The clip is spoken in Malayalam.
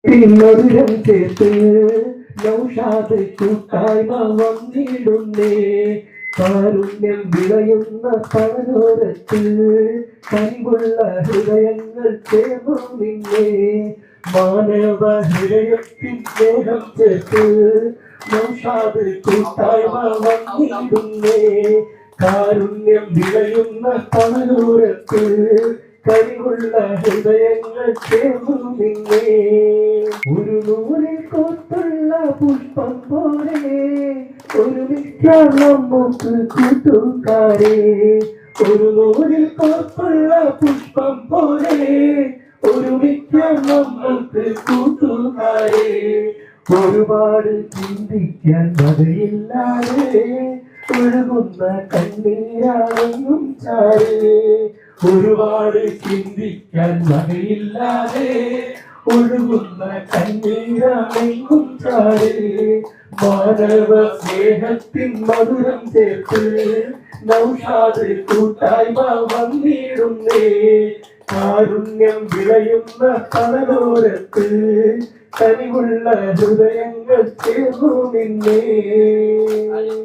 മധുരം ചേർത്ത് നൗഷാദ് കൂട്ടായ്മ വന്നിടുന്നേ. കാരുണ്യം വിളയുന്ന പനോരത്ത് കനിവുള്ള ഹൃദയങ്ങൾ ചേർന്നു നിന്നേ. മാനവ ഹൃദയത്തിൽ സ്നേഹം ചേർത്ത് നൗഷാദ് കൂട്ടായ്മ വന്നിടുന്നേ. കാരുണ്യം വിളയുന്ന പനോരത്ത് കനിവുള്ള ഹൃദയങ്ങൾ ചേർന്നു നിന്നേ. ഒരു നൂലിൽ കോർത്തുള്ള പുഷ്പം പോലെ ഒരുമിക്കാം നമുക്ക് കൂട്ടുകാരെ. ഒരു നൂലിൽ കോർത്തുള്ള പുഷ്പം പോലെ ഒരുമിക്കാം നമുക്ക് കൂട്ടുകാരെ. ഒരുപാട് ചിന്തിക്കാൻ മതിയില്ലാതെ ഒഴുകുന്ന കണ്ണീരാണെന്നും ചാരേ. ഒരുപാട് ചിന്തിക്കാൻ വകയില്ലാതെ ഒഴുകുന്ന കണ്ണീരാണെന്നും ചാരേ. മാനവ സ്നേഹത്തിൻ മധുരം ചേർത്ത് നൗഷാദ് കൂട്ടായ്മ വന്നിടുന്നേ. കാരുണ്യം വിളയുന്ന കടലോരത്ത് കനിവുള്ള ഹൃദയങ്ങൾ ചേർന്നു നിന്നേ.